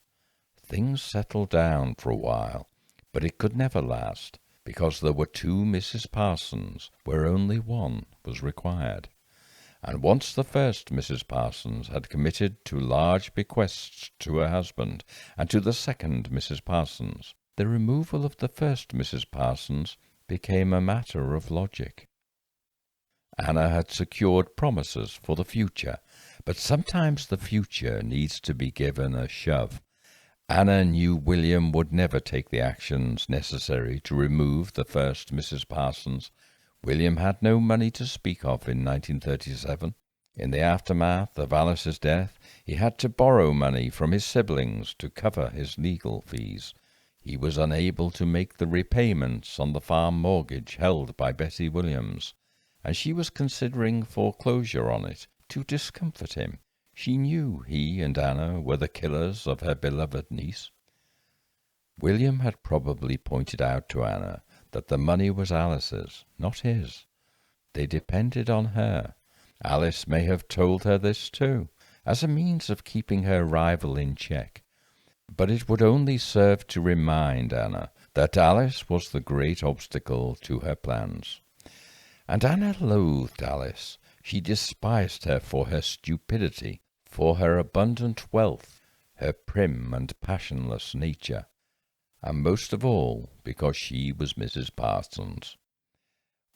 Things settled down for a while, but it could never last, because there were two Mrs Parsons where only one was required. And once the first Mrs Parsons had committed to large bequests to her husband and to the second Mrs Parsons, the removal of the first Mrs Parsons became a matter of logic. Anna had secured promises for the future, but sometimes the future needs to be given a shove. Anna knew William would never take the actions necessary to remove the first Mrs Parsons. William had no money to speak of in 1937. In the aftermath of Alice's death, he had to borrow money from his siblings to cover his legal fees. He was unable to make the repayments on the farm mortgage held by Bessie Williams, and she was considering foreclosure on it to discomfort him. She knew he and Anna were the killers of her beloved niece. William had probably pointed out to Anna that the money was Alice's, not his. They depended on her. Alice may have told her this too, as a means of keeping her rival in check. But it would only serve to remind Anna that Alice was the great obstacle to her plans. And Anna loathed Alice. She despised her for her stupidity, for her abundant wealth, her prim and passionless nature, and most of all because she was Mrs Parsons.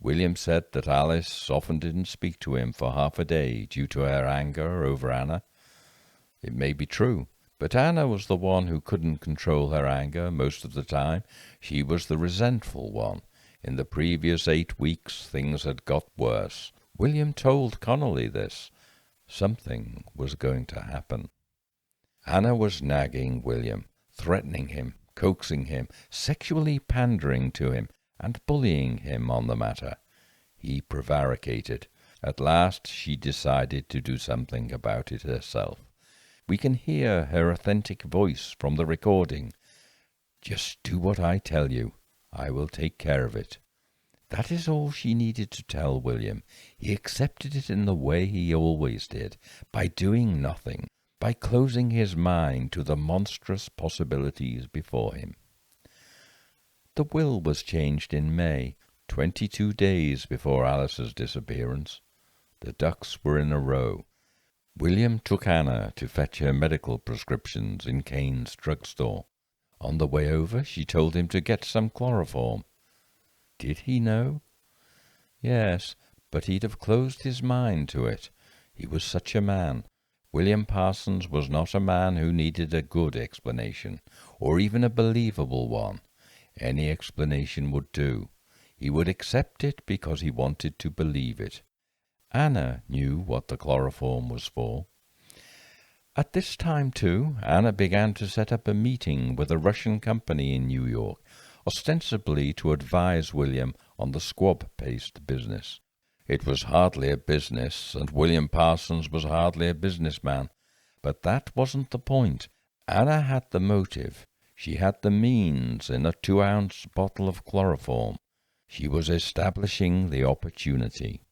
William said that Alice often didn't speak to him for half a day due to her anger over Anna. It may be true, but Anna was the one who couldn't control her anger most of the time. She was the resentful one. In the previous 8 weeks things had got worse. William told Connolly this. Something was going to happen. Anna was nagging William, threatening him, coaxing him, sexually pandering to him, and bullying him on the matter. He prevaricated. At last she decided to do something about it herself. We can hear her authentic voice from the recording. "Just do what I tell you. I will take care of it." That is all she needed to tell William. He accepted it in the way he always did, by doing nothing, by closing his mind to the monstrous possibilities before him. The will was changed in May, 22 days before Alice's disappearance. The ducks were in a row. William took Anna to fetch her medical prescriptions in Kane's drugstore. On the way over, she told him to get some chloroform. Did he know? Yes, but he'd have closed his mind to it. He was such a man. William Parsons was not a man who needed a good explanation, or even a believable one. Any explanation would do. He would accept it because he wanted to believe it. Anna knew what the chloroform was for. At this time, too, Anna began to set up a meeting with a Russian company in New York, ostensibly to advise William on the squab paste business. It was hardly a business, and William Parsons was hardly a businessman. But that wasn't the point. Anna had the motive. She had the means in a 2-ounce bottle of chloroform. She was establishing the opportunity.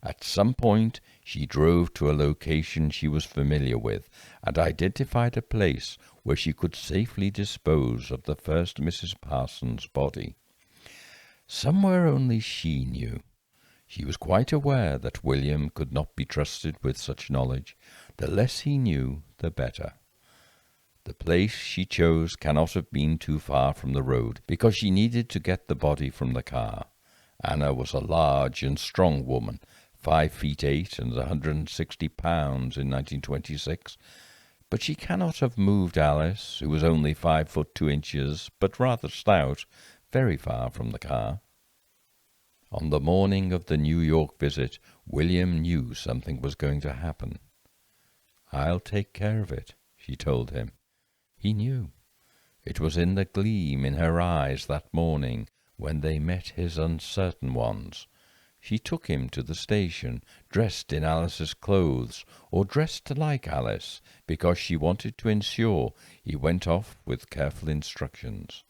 At some point, she drove to a location she was familiar with and identified a place where she could safely dispose of the first Mrs. Parsons' body. Somewhere only she knew. She was quite aware that William could not be trusted with such knowledge. The less he knew, the better. The place she chose cannot have been too far from the road, because she needed to get the body from the car. Anna was a large and strong woman, 5 feet 8 and 160 pounds in 1926. But she cannot have moved Alice, who was only 5 foot 2 inches, but rather stout, very far from the car. On the morning of the New York visit, William knew something was going to happen. "I'll take care of it," she told him. He knew. It was in the gleam in her eyes that morning when they met his uncertain ones. She took him to the station, dressed in Alice's clothes, or dressed like Alice, because she wanted to ensure he went off with careful instructions.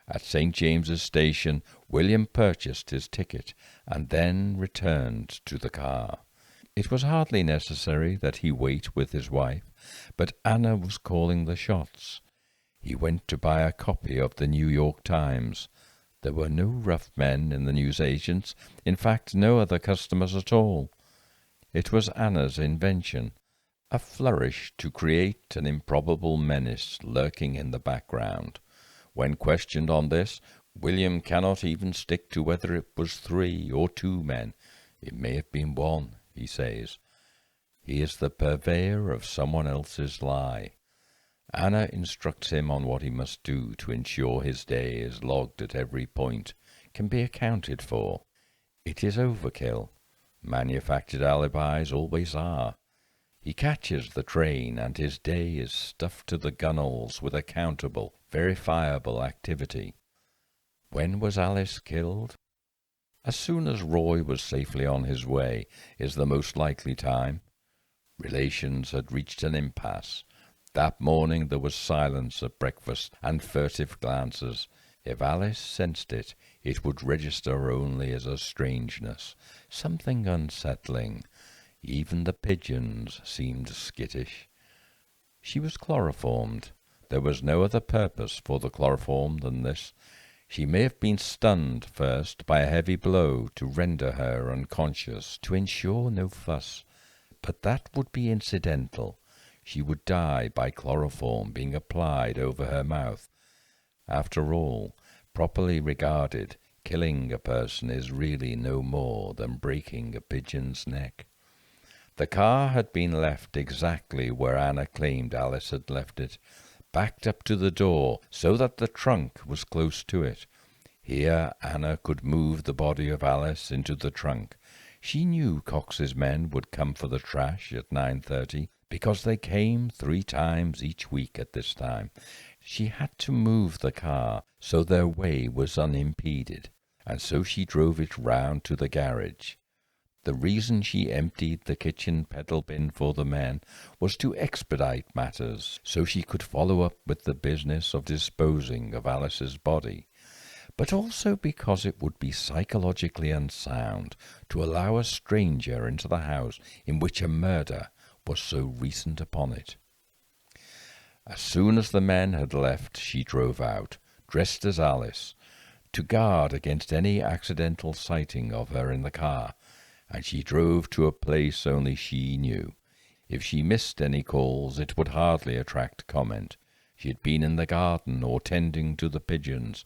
At St. James's Station, William purchased his ticket and then returned to the car. It was hardly necessary that he wait with his wife, but Anna was calling the shots. He went to buy a copy of the New York Times. There were no rough men in the newsagents, in fact no other customers at all. It was Anna's invention, a flourish to create an improbable menace lurking in the background. When questioned on this, William cannot even stick to whether it was 3 or 2 men. It may have been 1, he says. He is the purveyor of someone else's lie. Anna instructs him on what he must do to ensure his day is logged at every point, can be accounted for. It is overkill. Manufactured alibis always are. He catches the train, and his day is stuffed to the gunwales with accountable, verifiable activity. When was Alice killed? As soon as Roy was safely on his way is the most likely time. Relations had reached an impasse. That morning there was silence at breakfast and furtive glances. If Alice sensed it, it would register only as a strangeness, something unsettling. Even the pigeons seemed skittish. She was chloroformed. There was no other purpose for the chloroform than this. She may have been stunned first by a heavy blow to render her unconscious, to ensure no fuss. But that would be incidental. She would die by chloroform being applied over her mouth. After all, properly regarded, killing a person is really no more than breaking a pigeon's neck. The car had been left exactly where Anna claimed Alice had left it, backed up to the door so that the trunk was close to it. Here Anna could move the body of Alice into the trunk. She knew Cox's men would come for the trash at 9:30, because they came 3 times each week at this time. She had to move the car so their way was unimpeded, and so she drove it round to the garage. The reason she emptied the kitchen pedal bin for the men was to expedite matters, so she could follow up with the business of disposing of Alice's body, but also because it would be psychologically unsound to allow a stranger into the house in which a murder was so recent upon it. As soon as the men had left, she drove out, dressed as Alice, to guard against any accidental sighting of her in the car, and she drove to a place only she knew. If she missed any calls, it would hardly attract comment. She had been in the garden or tending to the pigeons.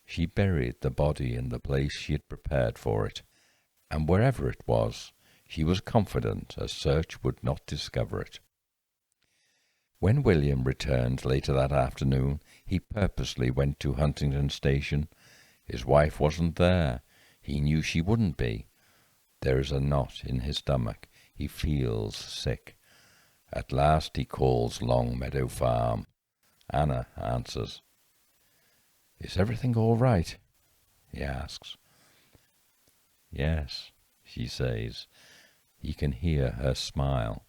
She buried the body in the place she had prepared for it, and wherever it was, she was confident a search would not discover it. When William returned later that afternoon, he purposely went to Huntingdon Station. His wife wasn't there. He knew she wouldn't be. There is a knot in his stomach. He feels sick. At last he calls Long Meadow Farm. Anna answers. "Is everything all right?" he asks. "Yes," she says. He can hear her smile.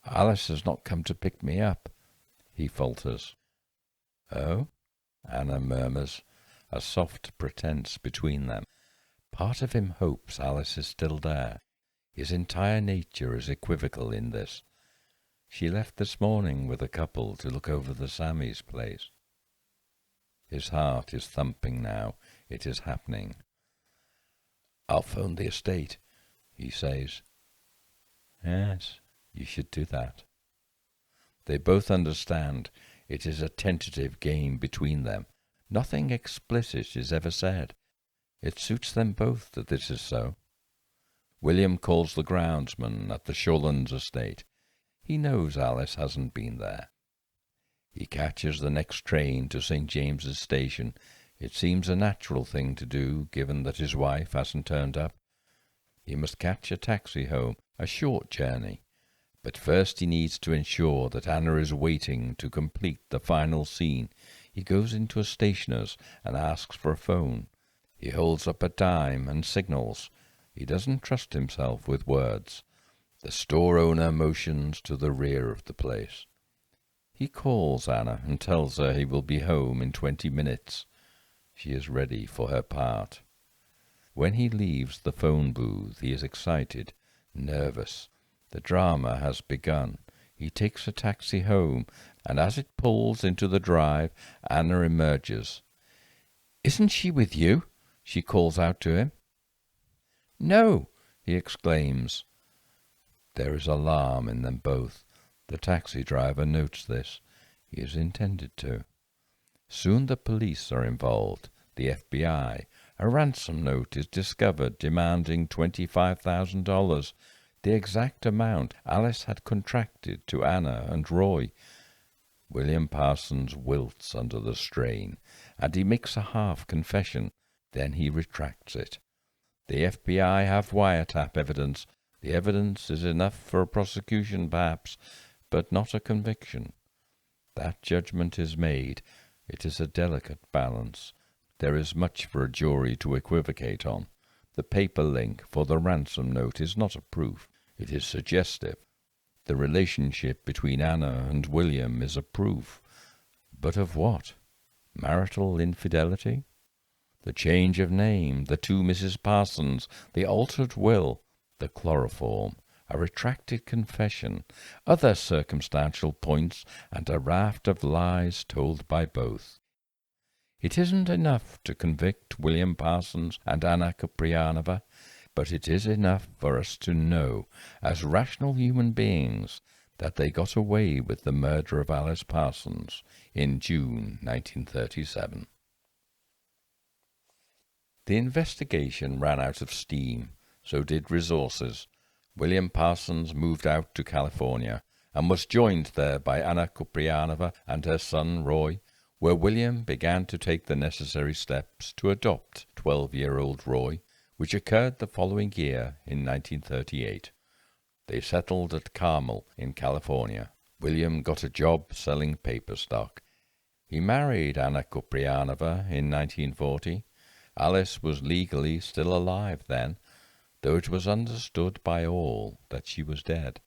"Alice has not come to pick me up," he falters. "Oh?" Anna murmurs, a soft pretense between them. Part of him hopes Alice is still there. His entire nature is equivocal in this. She left this morning with a couple to look over the Sammys' place. His heart is thumping now. It is happening. "I'll phone the estate," he says. "Yes, you should do that." They both understand it is a tentative game between them. Nothing explicit is ever said. It suits them both that this is so. William calls the groundsman at the Shawlands estate. He knows Alice hasn't been there. He catches the next train to St. James's Station. It seems a natural thing to do, given that his wife hasn't turned up. He must catch a taxi home, a short journey. But first he needs to ensure that Anna is waiting to complete the final scene. He goes into a stationer's and asks for a phone. He holds up a dime and signals. He doesn't trust himself with words. The store owner motions to the rear of the place. He calls Anna and tells her he will be home in 20 minutes. She is ready for her part. When he leaves the phone booth, he is excited, nervous. The drama has begun. He takes a taxi home, and as it pulls into the drive, Anna emerges. "Isn't she with you?" she calls out to him. "No," he exclaims. There is alarm in them both. The taxi driver notes this. He is intended to. Soon the police are involved, the FBI. A ransom note is discovered demanding $25,000, the exact amount Alice had contracted to Anna and Roy. William Parsons wilts under the strain, and he makes a half confession. Then he retracts it. The FBI have wiretap evidence. The evidence is enough for a prosecution, perhaps, but not a conviction. That judgment is made. It is a delicate balance. There is much for a jury to equivocate on. The paper link for the ransom note is not a proof. It is suggestive. The relationship between Anna and William is a proof. But of what? Marital infidelity? The change of name, the two Mrs Parsons, the altered will, the chloroform, a retracted confession, other circumstantial points, and a raft of lies told by both. It isn't enough to convict William Parsons and Anna Kupryanova, but it is enough for us to know, as rational human beings, that they got away with the murder of Alice Parsons in June 1937. The investigation ran out of steam, so did resources. William Parsons moved out to California and was joined there by Anna Kupryanova and her son Roy, where William began to take the necessary steps to adopt 12-year-old Roy, which occurred the following year in 1938. They settled at Carmel in California. William got a job selling paper stock. He married Anna Kupryanova in 1940. Alice was legally still alive then, though it was understood by all that she was dead.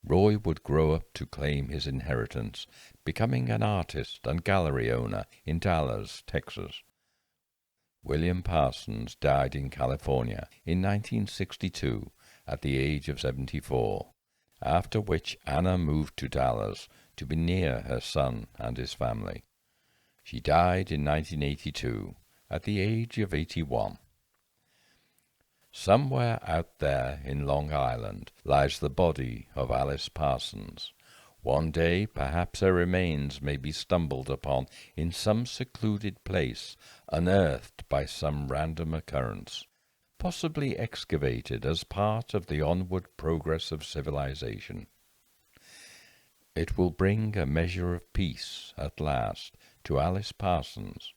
Roy would grow up to claim his inheritance, becoming an artist and gallery owner in Dallas, Texas. William Parsons died in California in 1962 at the age of 74, after which Anna moved to Dallas to be near her son and his family. She died in 1982 at the age of 81. Somewhere out there in Long Island lies the body of Alice Parsons. One day perhaps her remains may be stumbled upon in some secluded place, unearthed by some random occurrence, possibly excavated as part of the onward progress of civilization. It will bring a measure of peace at last to Alice Parsons,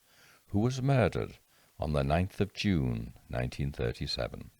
who was murdered on the 9th of June, 1937.